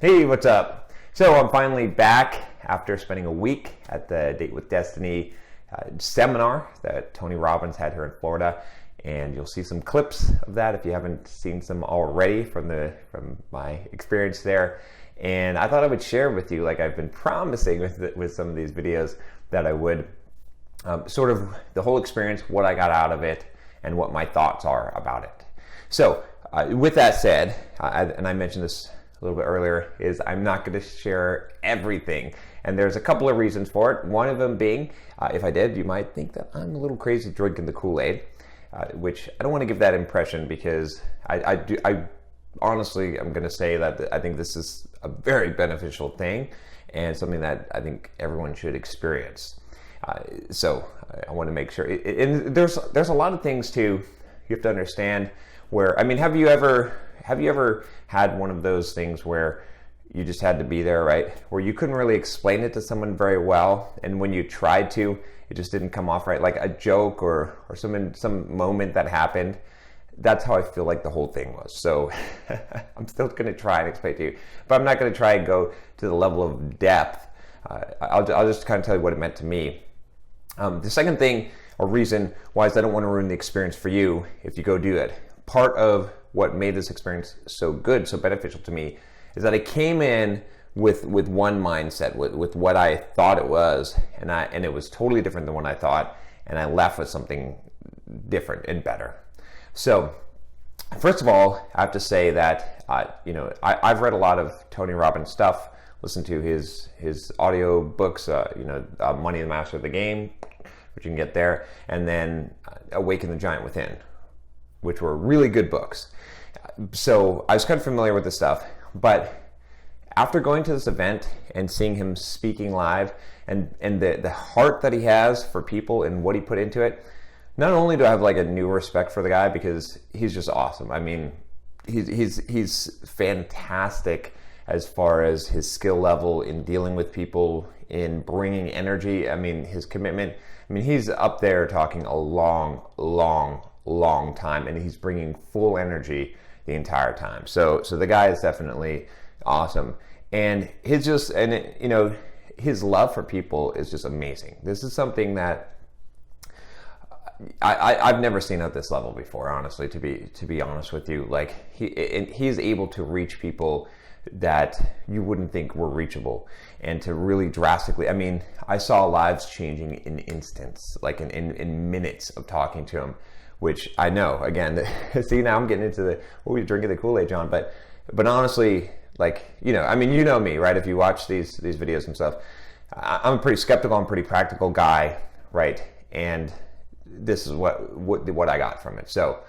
Hey, what's up? So I'm finally back after spending a week at the Date with Destiny seminar that Tony Robbins had here in Florida, and you'll see some clips of that if you haven't seen some already from my experience there. And I thought I would share with you, like I've been promising with some of these videos, that I would sort of the whole experience, what I got out of it, and what my thoughts are about it. So with that said, and I mentioned this a little bit earlier, is I'm not going to share everything. And there's a couple of reasons for it. One of them being, if I did, you might think that I'm a little crazy drinking the Kool-Aid, which I don't want to give that impression, because I honestly, I'm going to say that I think this is a very beneficial thing and something that I think everyone should experience. So I want to make sure. And there's a lot of things too you have to understand. Where, I mean, have you ever had one of those things where you just had to be there, right? Where you couldn't really explain it to someone very well, and when you tried to, it just didn't come off right, like a joke or some moment that happened. That's how I feel like the whole thing was. So I'm still going to try and explain to you, but I'm not going to try and go to the level of depth. I'll just kind of tell you what it meant to me. The second thing or reason why is I don't want to ruin the experience for you if you go do it. Part of what made this experience so good, so beneficial to me, is that I came in with one mindset, with what I thought it was, and it was totally different than what I thought, and I left with something different and better. So, first of all, I have to say that I've read a lot of Tony Robbins stuff, listened to his audio books, Money the Master of the Game, which you can get there, and then Awaken the Giant Within, which were really good books. So I was kind of familiar with this stuff, but after going to this event and seeing him speaking live and the heart that he has for people and what he put into it, not only do I have like a new respect for the guy, because he's just awesome. I mean, he's fantastic as far as his skill level in dealing with people, in bringing energy. I mean, his commitment. I mean, he's up there talking a long time, and he's bringing full energy the entire time. So the guy is definitely awesome, and his love for people is just amazing. This is something that I've never seen at this level before, honestly, to be honest with you. Like he's able to reach people that you wouldn't think were reachable, and to really drastically, I mean, I saw lives changing in instants, like in minutes of talking to him, which I know, again, see, now I'm getting into you're drinking the Kool-Aid, John, but honestly, like, I mean, you know me, right? If you watch these videos and stuff, I'm a pretty skeptical, I'm a pretty practical guy, right? And this is what I got from it. So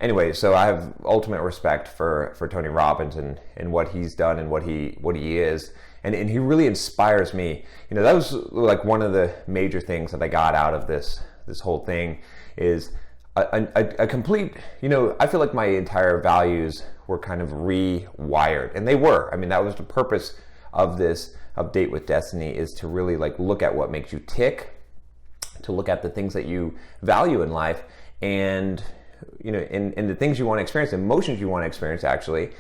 anyway, so I have ultimate respect for Tony Robbins and what he's done and what he is, and he really inspires me. That was like one of the major things that I got out of this whole thing, is a complete, I feel like my entire values were kind of rewired, and they were. I mean, that was the purpose of this Date with Destiny, is to really like look at what makes you tick, to look at the things that you value in life, and in the things you want to experience, emotions you want to experience actually,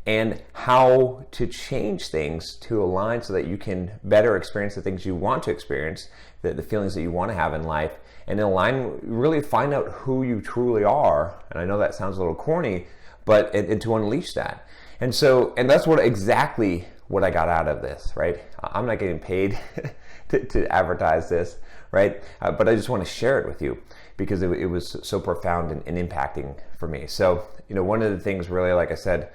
and how to change things to align so that you can better experience the things you want to experience, the feelings that you want to have in life, and align, really find out who you truly are. And I know that sounds a little corny, but and to unleash that. And that's exactly what I got out of this, right? I'm not getting paid to advertise this, right? But I just want to share it with you, because it was so profound and impacting for me. So, one of the things really, like I said,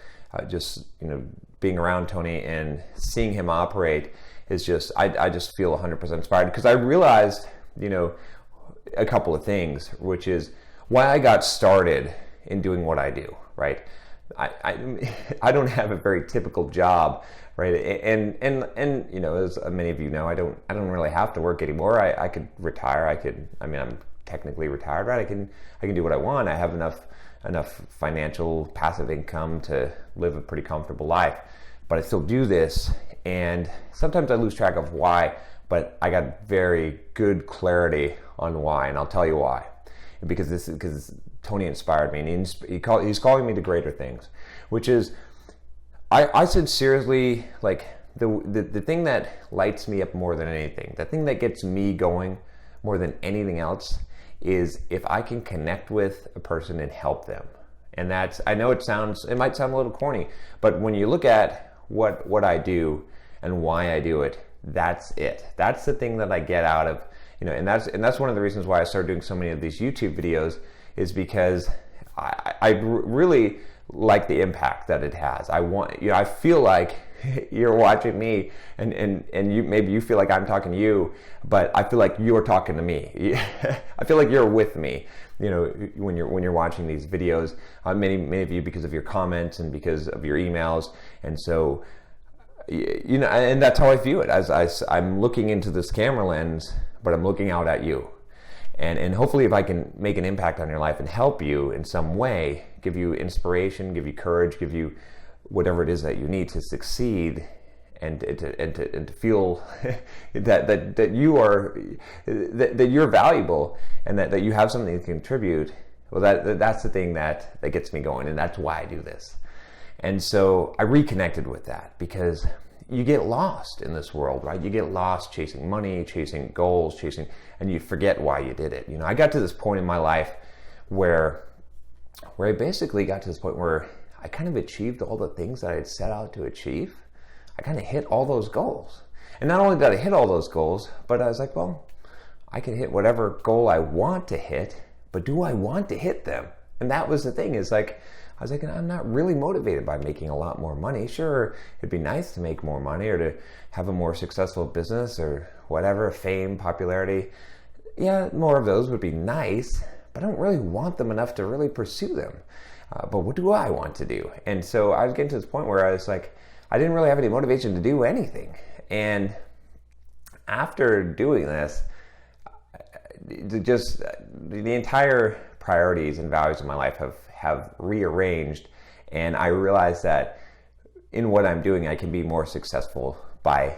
being around Tony and seeing him operate is just, I just feel 100% inspired, because I realized, a couple of things, which is why I got started in doing what I do, right? I don't have a very typical job, right? And as many of you know, I don't really have to work anymore. I could retire. I'm technically retired, right? I can do what I want. I have enough financial passive income to live a pretty comfortable life, but I still do this, and sometimes I lose track of why, but I got very good clarity on why, and I'll tell you why. Because Tony inspired me, and he's calling me to greater things, which is I sincerely, like, the thing that lights me up more than anything, the thing that gets me going more than anything else, is if I can connect with a person and help them. And that's, I know it might sound a little corny, but when you look at what I do and why I do it, that's it. That's the thing that I get out of, and that's one of the reasons why I started doing so many of these YouTube videos, is because I really like the impact that it has. I feel like you're watching me, and maybe you feel like I'm talking to you, but I feel like you're talking to me. I feel like you're with me, when you're watching these videos. Many of you, because of your comments and because of your emails, and so and that's how I view it. As I'm looking into this camera lens, but I'm looking out at you. And hopefully, if I can make an impact on your life and help you in some way, give you inspiration, give you courage, give you whatever it is that you need to succeed, and to feel that you're valuable, and that you have something to contribute. Well, that's the thing that gets me going, and that's why I do this. And so I reconnected with that, because you get lost in this world, right? You get lost chasing money, chasing goals, and you forget why you did it. I got to this point in my life where I basically got to this point where I kind of achieved all the things that I had set out to achieve. I kind of hit all those goals. And not only did I hit all those goals, but I was like, well, I can hit whatever goal I want to hit, but do I want to hit them? And that was the thing, is like, I was like, I'm not really motivated by making a lot more money. Sure, it'd be nice to make more money, or to have a more successful business, or whatever, fame, popularity. Yeah, more of those would be nice, but I don't really want them enough to really pursue them. But what do I want to do? And so I was getting to this point where I was like, I didn't really have any motivation to do anything. And after doing this, just the entire priorities and values of my life have rearranged, and I realized that in what I'm doing, I can be more successful by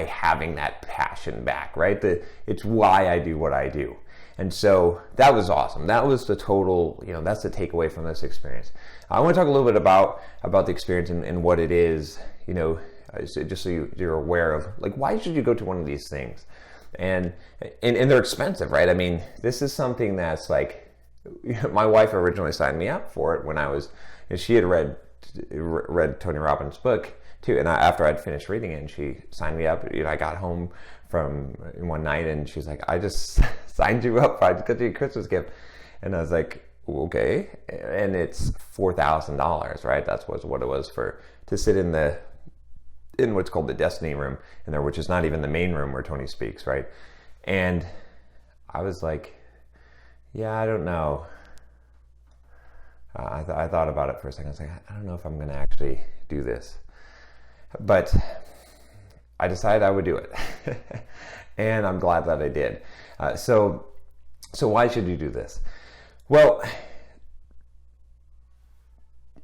having that passion back, right? It's why I do what I do. And so that was awesome. That was the total, that's the takeaway from this experience. I want to talk a little bit about the experience and what it is, just so you're aware of, like, why should you go to one of these things? And they're expensive, right? I mean, this is something that's like, my wife originally signed me up for it when she had read Tony Robbins' book too, and after I'd finished reading it, and she signed me up. I got home from one night, and she's like, "I just signed you up. I got you a Christmas gift," and I was like, "Okay." And it's $4,000, right? That's what it was to sit in what's called the Destiny Room in there, which is not even the main room where Tony speaks, right? And I was like, yeah, I don't know. I thought about it for a second. I was like, I don't know if I'm going to actually do this. But I decided I would do it. And I'm glad that I did. So why should you do this? Well,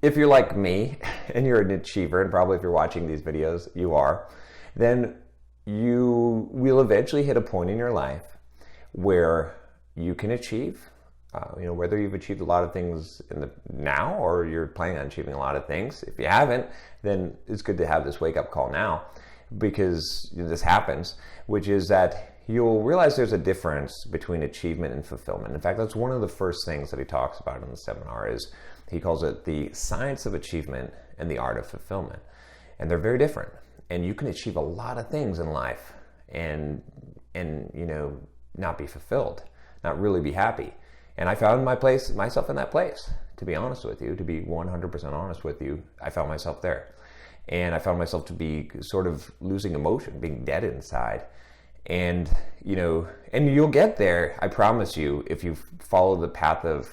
if you're like me, and you're an achiever, and probably if you're watching these videos, you are, then you will eventually hit a point in your life where you can achieve, whether you've achieved a lot of things now, or you're planning on achieving a lot of things. If you haven't, then it's good to have this wake-up call now, because this happens, which is that you'll realize there's a difference between achievement and fulfillment. In fact, that's one of the first things that he talks about in the seminar. Is he calls it the science of achievement and the art of fulfillment. And they're very different. And you can achieve a lot of things in life and not be fulfilled, not really be happy. And I found myself in that place, to be honest with you, to be 100% honest with you. I found myself there. And I found myself to be sort of losing emotion, being dead inside. And, and you'll get there, I promise you, if you follow the path of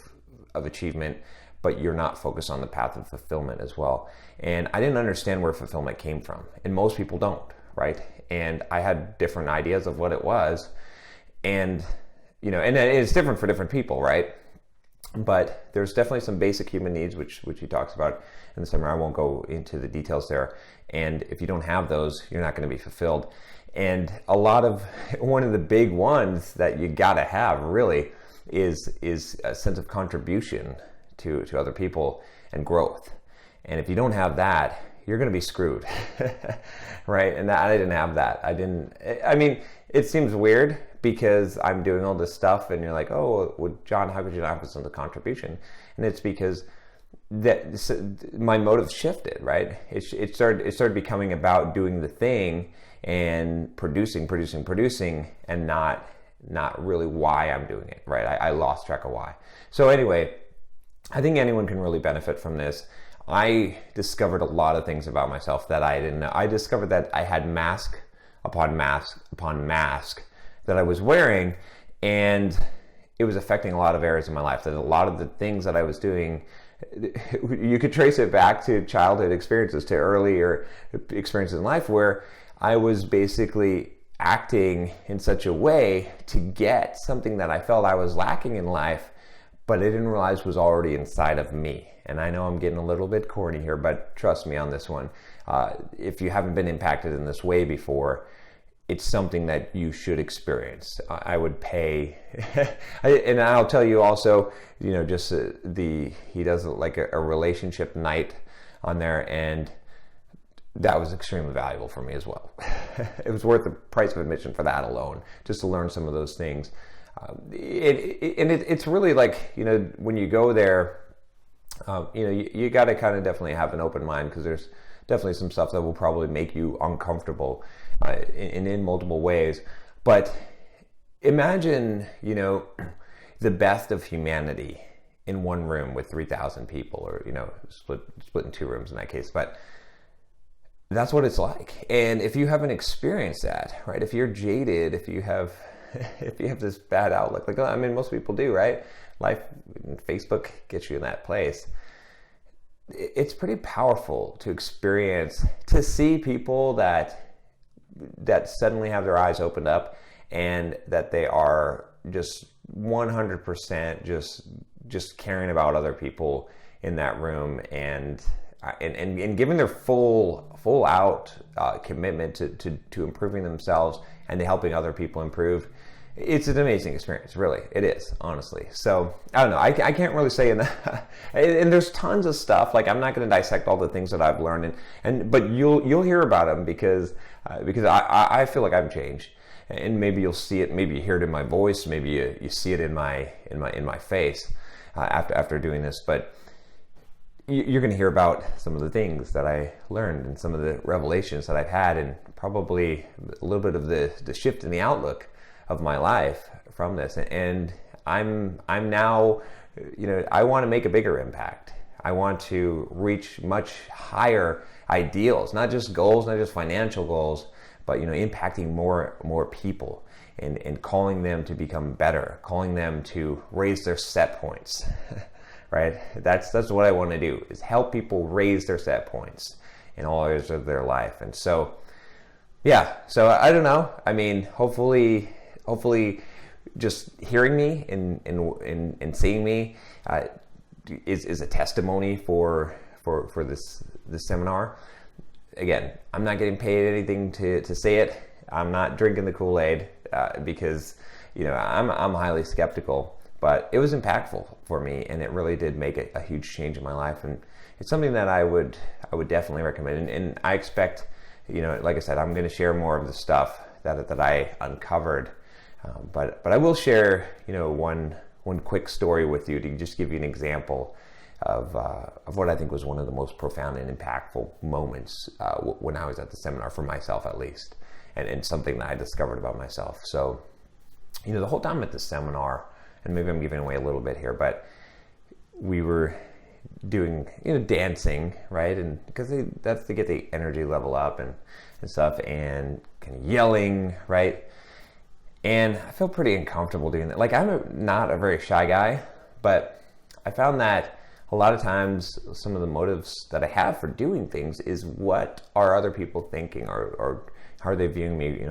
achievement, but you're not focused on the path of fulfillment as well. And I didn't understand where fulfillment came from. And most people don't, right? And I had different ideas of what it was. And, and it's different for different people, right? But there's definitely some basic human needs, which he talks about in the seminar. I won't go into the details there. And if you don't have those, you're not going to be fulfilled. And one of the big ones that you got to have really is a sense of contribution to other people and growth. And if you don't have that, you're going to be screwed, right? And I didn't have that. I mean, it seems weird because I'm doing all this stuff and you're like, oh, well, John, how could you not have some contribution? And it's because my motive shifted, right? It started becoming about doing the thing and producing, and not really why I'm doing it, right? I lost track of why. So anyway, I think anyone can really benefit from this. I discovered a lot of things about myself that I didn't know. I discovered that I had mask upon mask upon mask that I was wearing, and it was affecting a lot of areas of my life. That a lot of the things that I was doing, you could trace it back to childhood experiences, to earlier experiences in life where I was basically acting in such a way to get something that I felt I was lacking in life, but I didn't realize was already inside of me. And I know I'm getting a little bit corny here, but trust me on this one. If you haven't been impacted in this way before, it's something that you should experience. I would pay, and I'll tell you also, just he does like a relationship night on there, and that was extremely valuable for me as well. It was worth the price of admission for that alone, just to learn some of those things. It's really like, when you go there, you got to kind of definitely have an open mind, because there's definitely some stuff that will probably make you uncomfortable in multiple ways. But imagine, the best of humanity in one room with 3,000 people, or, split in two rooms in that case. But that's what it's like. And if you haven't experienced that, right? If you're jaded, if you have this bad outlook, like, I mean, most people do, right? Life, Facebook gets you in that place. It's pretty powerful to experience, to see people that suddenly have their eyes opened up, and that they are just 100% just caring about other people in that room, and giving their full out commitment to improving themselves and to helping other people improve. It's an amazing experience, really. It is, honestly. So I don't know. I can't really say enough. And there's tons of stuff. Like, I'm not going to dissect all the things that I've learned, but you'll hear about them because I feel like I've changed. And maybe you'll see it. Maybe you hear it in my voice. Maybe you see it in my face after doing this. But you're going to hear about some of the things that I learned and some of the revelations that I've had, and probably a little bit of the shift in the outlook of my life from this. And I'm now, I want to make a bigger impact. I want to reach much higher ideals, not just goals, not just financial goals, but impacting more people, and calling them to become better, calling them to raise their set points. Right? That's what I want to do, is help people raise their set points in all areas of their life. And so, yeah. So I don't know. I mean, hopefully, just hearing me and seeing me is a testimony for this seminar. Again, I'm not getting paid anything to say it. I'm not drinking the Kool-Aid because I'm highly skeptical. But it was impactful for me, and it really did make a huge change in my life. And it's something that I would definitely recommend. And I expect, like I said, I'm going to share more of the stuff that I uncovered. But I will share, one quick story with you to just give you an example of what I think was one of the most profound and impactful moments when I was at the seminar, for myself at least, and something that I discovered about myself. So, the whole time at the seminar, and maybe I'm giving away a little bit here, but we were doing, dancing, right? And because that's to get the energy level up and stuff, and kind of yelling, right? And I feel pretty uncomfortable doing that. Like, I'm not a very shy guy, but I found that a lot of times some of the motives that I have for doing things is, what are other people thinking, or how are they viewing me,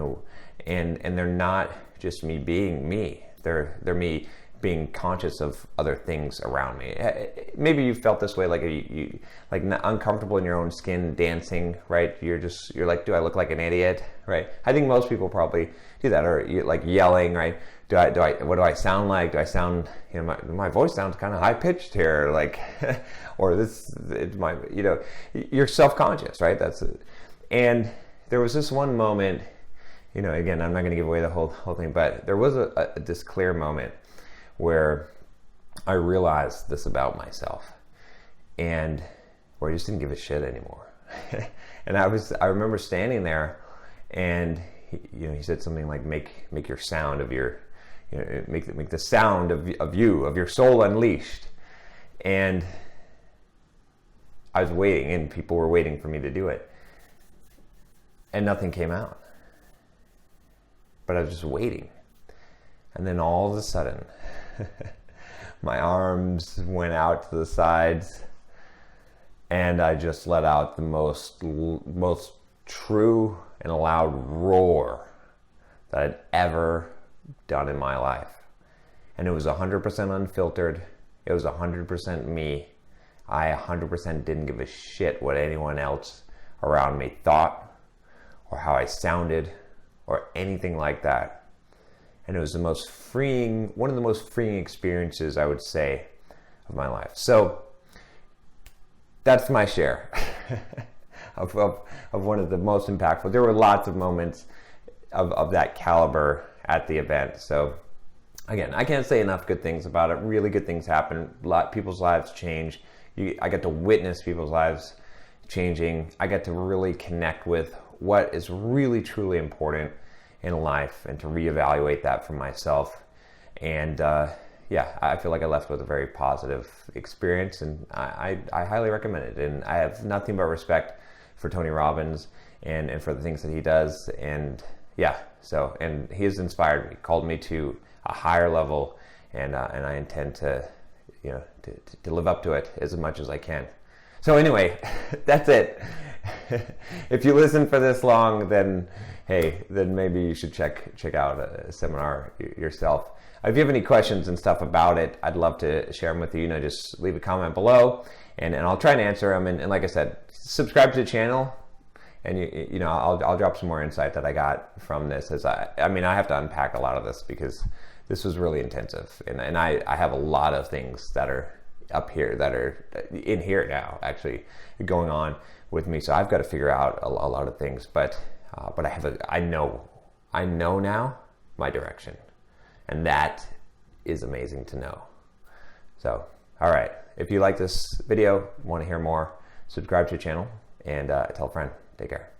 and they're not just me being me. They're me being conscious of other things around me. Maybe you felt this way, like you like uncomfortable in your own skin, dancing, right? You're like, do I look like an idiot, right? I think most people probably do that, or you like yelling, right? What do I sound like? Do I sound, my voice sounds kind of high pitched here, like, or you're self-conscious, right? That's it. And there was this one moment, again, I'm not going to give away the whole thing, but there was this clear moment where I realized this about myself, and where I just didn't give a shit anymore. And I remember standing there, and he said something like, make your sound of your, make the sound of your soul unleashed. And I was waiting, and people were waiting for me to do it, and nothing came out. But I was just waiting. And then all of a sudden, my arms went out to the sides, and I just let out the most true and loud roar that I'd ever done in my life. And it was 100% unfiltered. It was 100% me. I 100% didn't give a shit what anyone else around me thought, or how I sounded, or anything like that. And it was one of the most freeing experiences, I would say, of my life. So that's my share of one of the most impactful. There were lots of moments of that caliber at the event. So again, I can't say enough good things about it. Really good things happen. People's lives change. I get to witness people's lives changing. I get to really connect with what is really, truly important in life, and to reevaluate that for myself. And I feel like I left with a very positive experience, and I highly recommend it. And I have nothing but respect for Tony Robbins and for the things that he does. And and he has inspired me, called me to a higher level, and I intend to live up to it as much as I can. So anyway, that's it. If you listen for this long, then maybe you should check out a seminar yourself. If you have any questions and stuff about it, I'd love to share them with you. Just leave a comment below, and I'll try and answer them. And like I said, subscribe to the channel, and I'll drop some more insight that I got from this. As I have to unpack a lot of this, because this was really intensive, and I have a lot of things that are up here, that are in here now, actually going on with me. So I've got to figure out a lot of things, but I know now my direction, and that is amazing to know. So, all right, if you like this video, want to hear more, subscribe to the channel, and tell a friend. Take care.